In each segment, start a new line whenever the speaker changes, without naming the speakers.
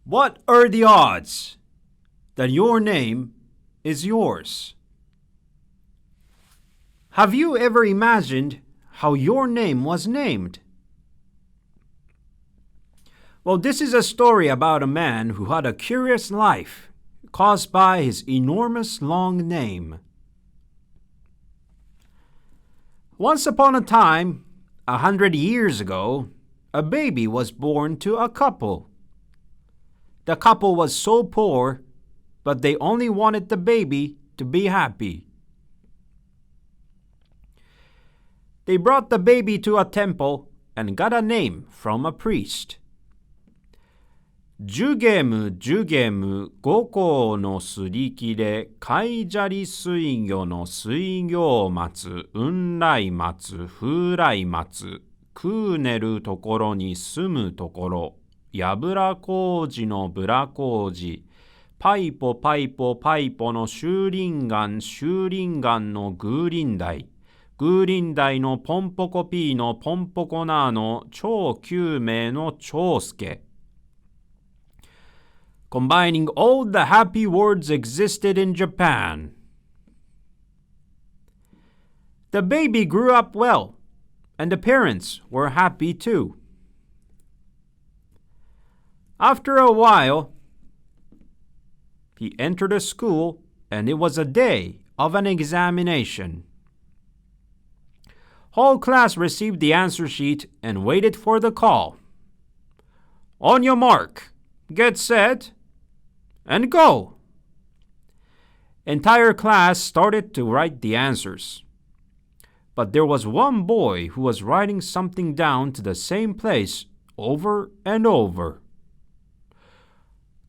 What are the odds that your name is yours? Have you ever imagined how your name was named? Well, this is a story about a man who had a curious life caused by his enormous long name. Once upon a time, 100 years ago, a baby was born to a couple. The couple was so poor, but they only wanted the baby to be happy. They brought the baby to a temple and got a name from a priest. Jugem, Jugem, 五行のすり切れ、海砂利水魚の水魚松、雲来松、風来松、空寝るところに住むところ、やぶらこうじのぶらこうじ、パイポパイポパイポの修林岩、修林岩のグーリンダイ、グーリンダイのポンポコピーのポンポコナーの超救命の長介。Combining all the happy words existed in Japan. The baby grew up well, and the parents were happy too. After a while, he entered a school, and it was a day of an examination. Whole class received the answer sheet and waited for the call. On your mark, get set, and go! Entire class started to write the answers. But there was one boy who was writing something down to the same place over and over.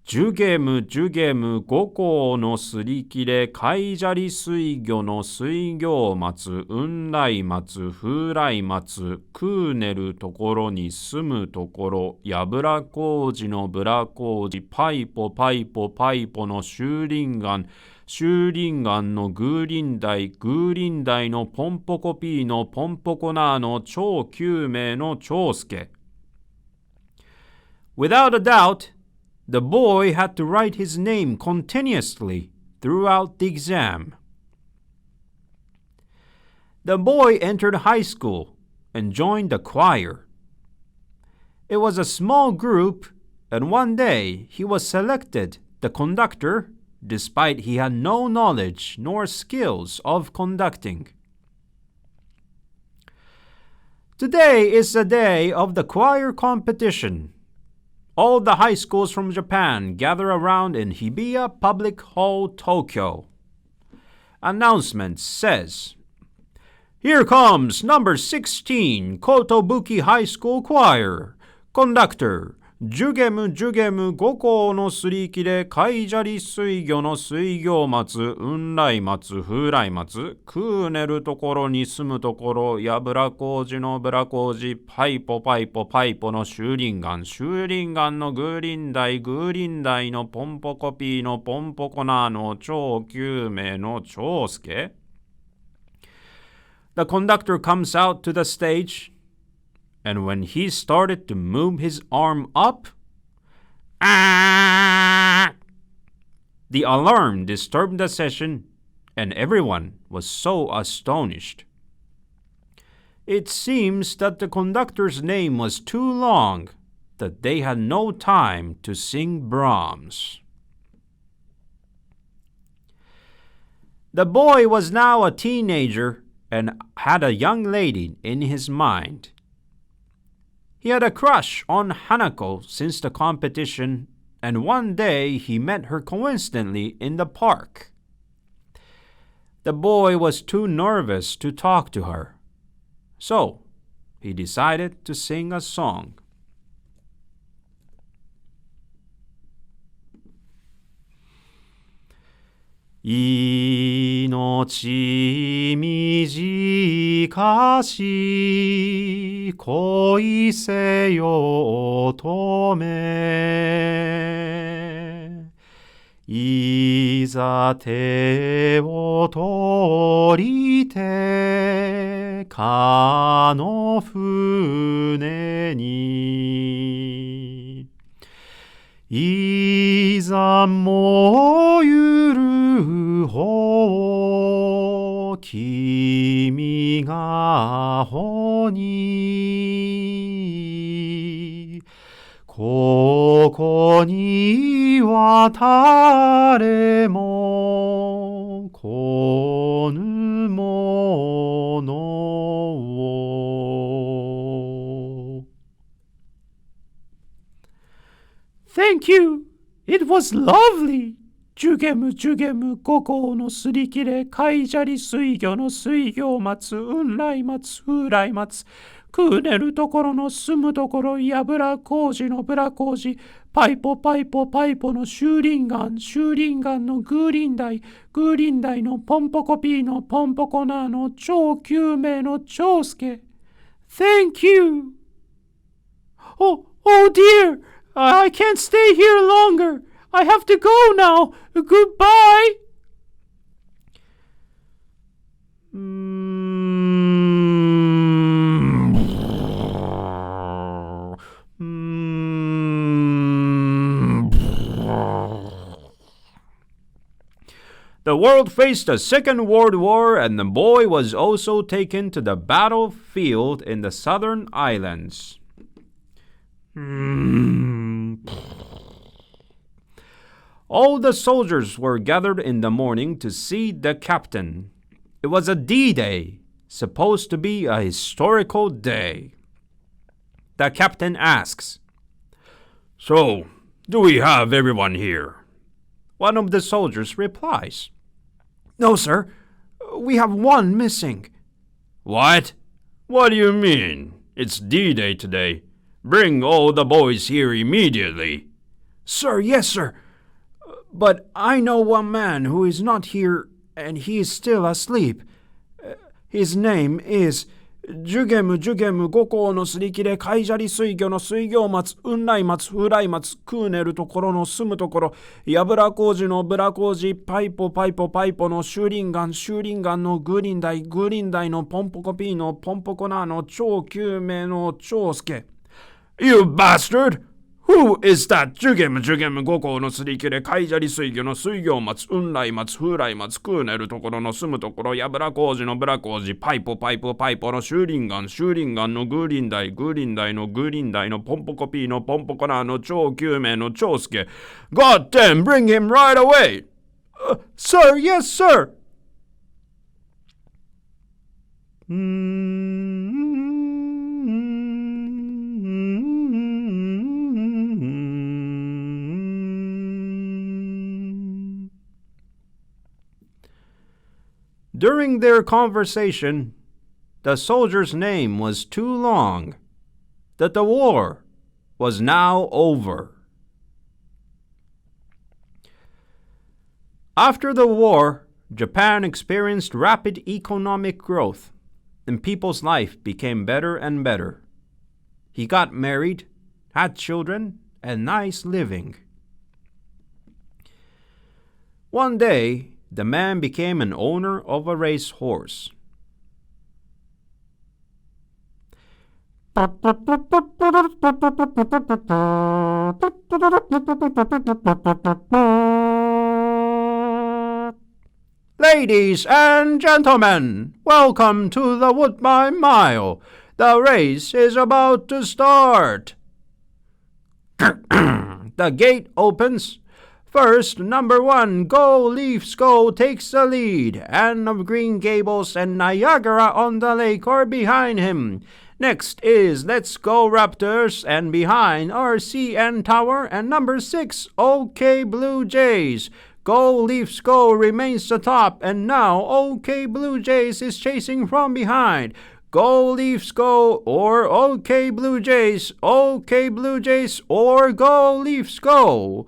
Jugem, Jugem, 五行のすり切れ、海砂利水魚の水魚松、雲来松、風来松、空寝るところに住むところ、やぶらこうじのぶらこうじ、パイポパイポパイポの修林岩、修林岩のグーリンダイ、グーリンダイのポンポコピーのポンポコナーの超救命の長介。Without a doubt, the boy had to write his name continuously throughout the exam. The boy entered high school and joined the choir. It was a small group, and one day he was selected the conductor, despite he had no knowledge nor skills of conducting. Today is the day of the choir competition. All the high schools from Japan gather around in Hibiya Public Hall, Tokyo. Announcement says, "Here comes number 16, Kotobuki High School Choir. Conductor, Jugem, Jugem, 五行のすり切れ、海砂利水魚の水魚松、雲来松、風来松、空寝るところに住むところ、やぶらこうじのぶらこうじ、パイポパイポパイポの修林岩、修林岩のグーリンダイ、グーリンダイのポンポコピーのポンポコナーの超救命の長介." The conductor comes out to the stage, and when he started to move his arm up, the alarm disturbed the session, and everyone was so astonished. It seems that the conductor's name was too long, that they had no time to sing Brahms. The boy was now a teenager and had a young lady in his mind. He had a crush on Hanako since the competition, and one day he met her coincidentally in the park. The boy was too nervous to talk to her, so he decided to sing a song. "命短し恋せよ乙女いざ手を取りてかの船にいざ燃ゆる方君が穂にここには誰も来ぬものを Thank you. It was lovely. ジュゲムジュゲム五行のすり切れ海砂利水魚の水魚松雲来松風来松くうねるところの住むところやぶら工事のぶら工事パイポパイポパイポの修林岩修林岩のグーリンダイグーリンダイのポンポコピーのポンポコナーの超救命の長介 Thank you. Oh dear. I can't stay here longer. I have to go now. Goodbye. The world faced a Second World War, and the boy was also taken to the battlefield in the southern islands. All the soldiers were gathered in the morning to see the captain. It was a D-Day, supposed to be a historical day. The captain asks, "So, do we have everyone here?" One of the soldiers replies, "No, sir. We have one missing." "What? What do you mean? It's D-Day today. Bring all the boys here immediately." "Sir, yes, sir. But I know one man who is not here and he is still asleep. His name is Jugem Jugem 五行のすり切れ海砂利水魚の水魚松雲来松風来松くうねるところの住むところやぶら工事のぶら工事パイポパイポパイポの修林岩修林岩のグリンダイグリンダイのポンポコピーのポンポコナーの超救命の長介." "You bastard! Who is that? Jugem Jugem 五行のすり切れ海砂利水魚の水魚松雲来松風来松くうねるところの住むところやぶら工事のぶら工事パイポパイポパイポの修林岩修林岩のグーリンダイグーリンダイのグーリンダイのポンポコピーのポンポコナーの超救命の長介 God damn, bring him right away!" "Sir, yes, sir." During their conversation, the soldier's name was too long, that the war was now over. After the war, Japan experienced rapid economic growth, and people's life became better and better. He got married, had children, and nice living. One day, the man became an owner of a racehorse. Ladies and gentlemen, welcome to the Woodbine Mile. The race is about to start. The gate opens. First, number 1, Go Leafs Go takes the lead. Anne of Green Gables and Niagara on the Lake are behind him. Next is Let's Go Raptors, and behind are CN Tower and number 6, OK Blue Jays. Go Leafs Go remains the top, and now OK Blue Jays is chasing from behind. Go Leafs Go or OK Blue Jays, OK Blue Jays or Go Leafs Go.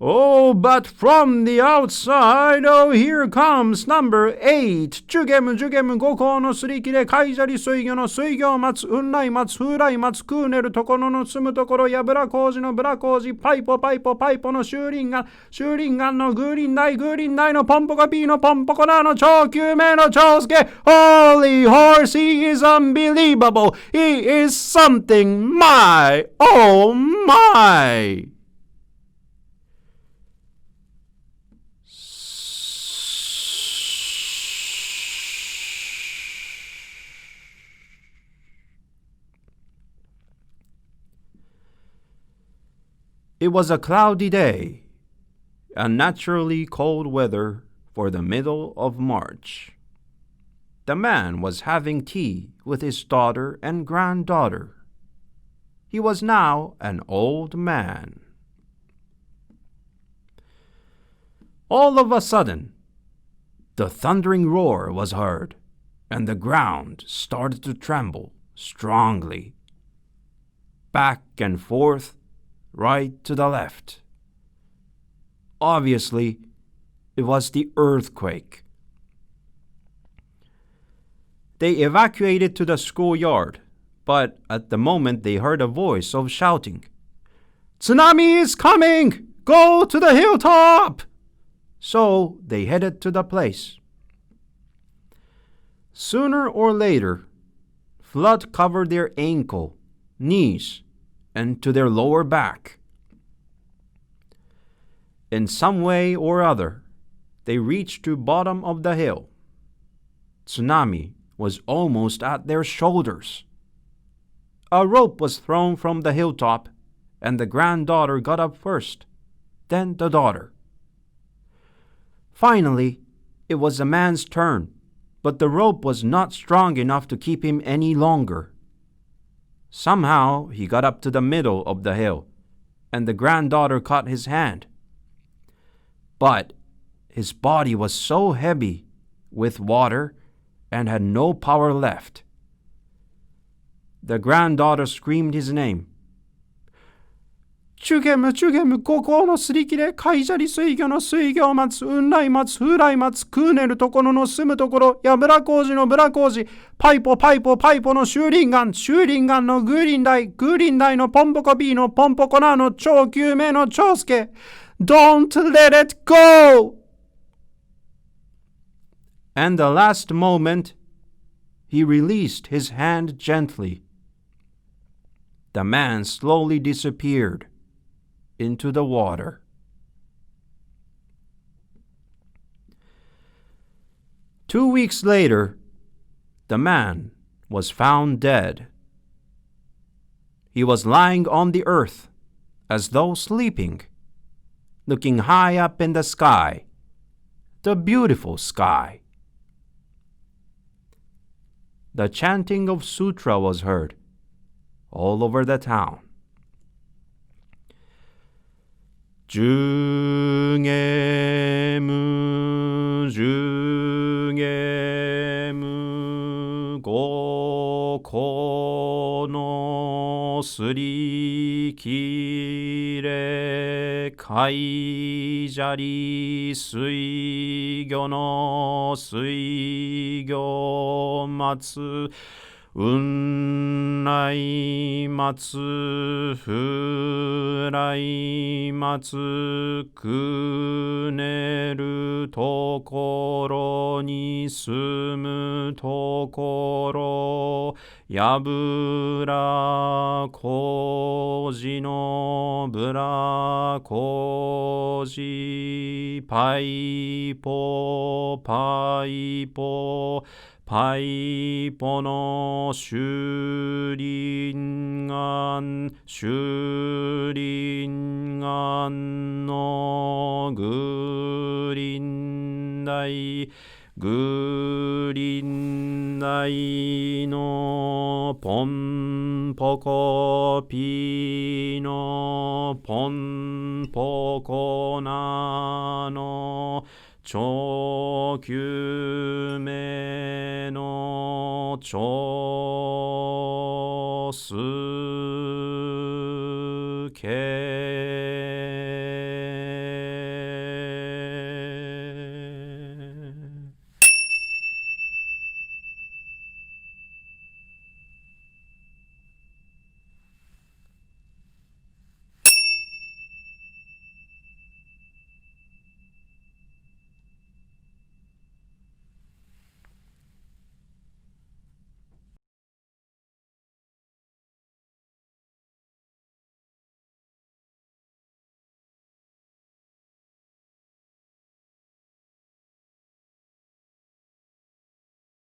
Oh, but from the outside, oh, here comes number 8. Jugem Jugem 五行のすり切れ海砂利水魚の水魚松雲来松風来松くうねるところの住むところやぶら工事のぶら工事パイポパイポパイポの修林岩修林岩のグーリンダイグーリンダイのポンポコピーのポンポコナーの超救命の長介 Holy horse, he is unbelievable. He is something. My, oh my. It was a cloudy day, unnaturally cold weather for the middle of March. The man was having tea with his daughter and granddaughter. He was now an old man. All of a sudden, the thundering roar was heard, and the ground started to tremble strongly. Back and forth, right to the left. Obviously, it was the earthquake. They evacuated to the schoolyard, but at the moment they heard a voice of shouting, "Tsunami is coming! Go to the hilltop!" So they headed to the place. Sooner or later, flood covered their ankle, knees, and to their lower back. In some way or other, they reached to bottom of the hill. Tsunami was almost at their shoulders. A rope was thrown from the hilltop, and the granddaughter got up first, then the daughter. Finally, it was the man's turn, but the rope was not strong enough to keep him any longer. Somehow he got up to the middle of the hill, and the granddaughter caught his hand. But his body was so heavy with water and had no power left. The granddaughter screamed his name. "Jugem, Jugem, ここのすり切れ、海砂利水魚の水魚松、雲来松、風来松、クーネルところの住むところ、やぶら工事のぶら工事、パイポパイポパイポの修林岩、修林岩のグーリンダイ、グーリンダイのポンポコビーのポンポコナーの超救命の長介。Don't let it go!" And the last moment, he released his hand gently. The man slowly disappeared into the water. Two weeks later, the man was found dead. He was lying on the earth as though sleeping, looking high up in the sky, the beautiful sky. The chanting of sutra was heard all over the town. Jugem, Jugem, Goko no surikire, kaijari suigyo no suigyo matsu, Unrai matsu, furai matsu, kuneru tokoro ni sumu tokoro, yabura koji no bura koji, paipo, paipo, パイポの修林岩、修林岩のグリンダイ、グリンダイのポンポコピのポンポコナの超救命の超すけ